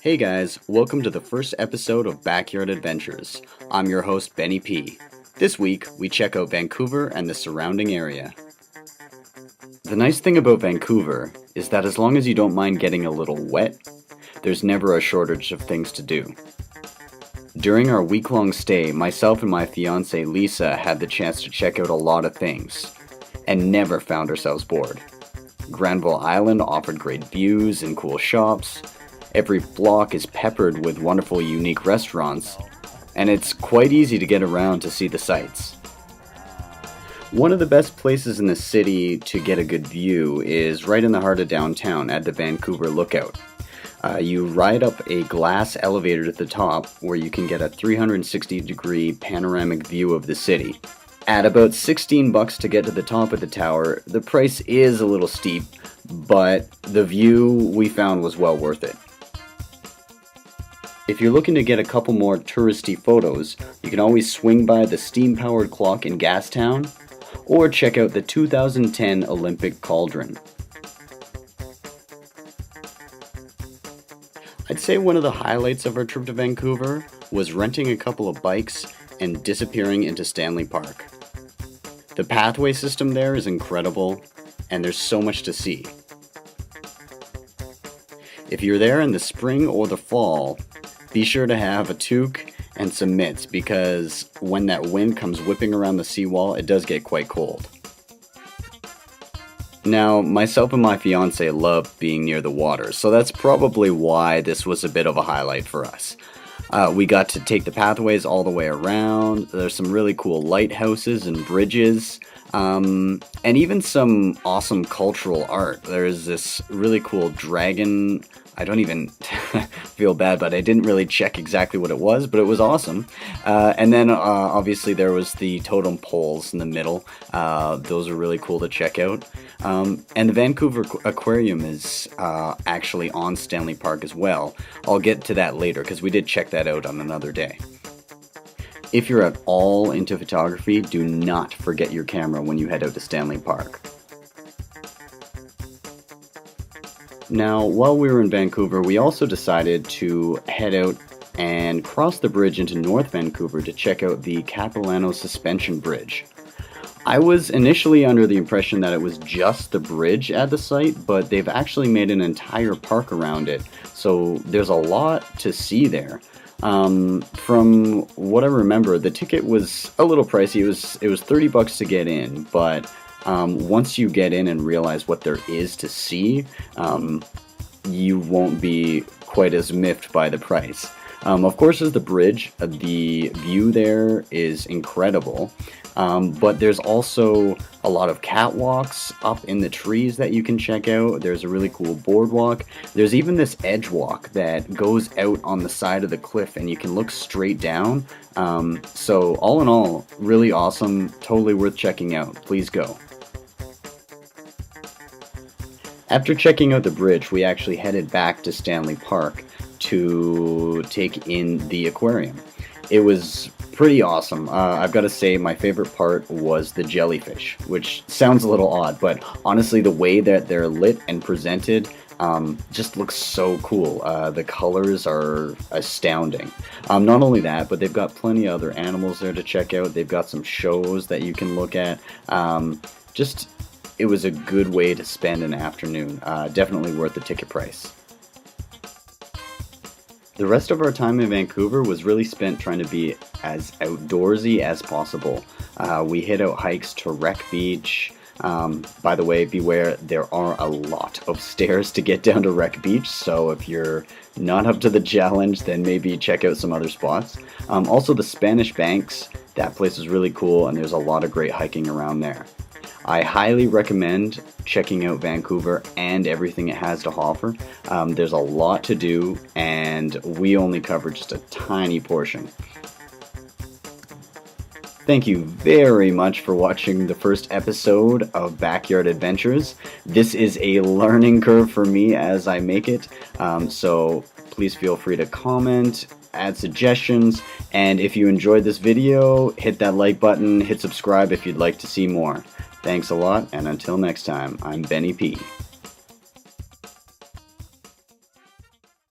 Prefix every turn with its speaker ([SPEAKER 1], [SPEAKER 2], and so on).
[SPEAKER 1] Hey guys, welcome to the first episode of Backyard Adventures. I'm your host, Benny P. This week, we check out Vancouver and the surrounding area. The nice thing about Vancouver is that as long as you don't mind getting a little wet, there's never a shortage of things to do. During our week-long stay, myself and my fiancée Lisa had the chance to check out a lot of things, and never found ourselves bored. Granville Island offered great views and cool shops. Every block is peppered with wonderful unique restaurants, and it's quite easy to get around to see the sights. One of the best places in the city to get a good view is right in the heart of downtown at the Vancouver Lookout. You ride up a glass elevator to the top where you can get a 360-degree panoramic view of the city. At about $16 to get to the top of the tower, the price is a little steep, but the view we found was well worth it. If you're looking to get a couple more touristy photos, you can always swing by the steam-powered clock in Gastown, or check out the 2010 Olympic Cauldron. I'd say one of the highlights of our trip to Vancouver was renting a couple of bikes and disappearing into Stanley Park. The pathway system there is incredible, and there's so much to see. If you're there in the spring or the fall, be sure to have a toque and some mitts, because when that wind comes whipping around the seawall, it does get quite cold. Now, myself and my fiance love being near the water, so that's probably why this was a bit of a highlight for us. We got to take the pathways all the way around. There's some really cool lighthouses and bridges, and even some awesome cultural art. There's this really cool dragon. I don't even feel bad, but I didn't really check exactly what it was, but it was awesome. And then obviously there was the totem poles in the middle. Those are really cool to check out. And the Vancouver Aquarium is actually on Stanley Park as well. I'll get to that later because we did check that out on another day. If you're at all into photography, do not forget your camera when you head out to Stanley Park. Now, while we were in Vancouver, we also decided to head out and cross the bridge into North Vancouver to check out the Capilano Suspension Bridge. I was initially under the impression that it was just the bridge at the site, but they've actually made an entire park around it, so there's a lot to see there. From what I remember, the ticket was a little pricey. It was $30 to get in, but once you get in and realize what there is to see, you won't be quite as miffed by the price. Of course, there's the bridge. The view there is incredible, but there's also a lot of catwalks up in the trees that you can check out. There's a really cool boardwalk. There's even this edge walk that goes out on the side of the cliff, and you can look straight down. So all in all, really awesome, totally worth checking out. Please go. After checking out the bridge, we actually headed back to Stanley Park to take in the aquarium. It was pretty awesome. I've got to say my favorite part was the jellyfish, which sounds a little odd, but honestly the way that they're lit and presented just looks so cool. The colors are astounding. Not only that, but they've got plenty of other animals there to check out. They've got some shows that you can look at. It was a good way to spend an afternoon. Definitely worth the ticket price. The rest of our time in Vancouver was really spent trying to be as outdoorsy as possible. We hit out hikes to Wreck Beach. By the way, beware, there are a lot of stairs to get down to Wreck Beach, so if you're not up to the challenge, then maybe check out some other spots. Also, the Spanish Banks, that place is really cool, and there's a lot of great hiking around there. I highly recommend checking out Vancouver and everything it has to offer. There's a lot to do, and we only covered just a tiny portion. Thank you very much for watching the first episode of Backyard Adventures. This is a learning curve for me as I make it, so please feel free to comment, add suggestions, and if you enjoyed this video, hit that like button, hit subscribe if you'd like to see more. Thanks a lot, and until next time, I'm Benny P.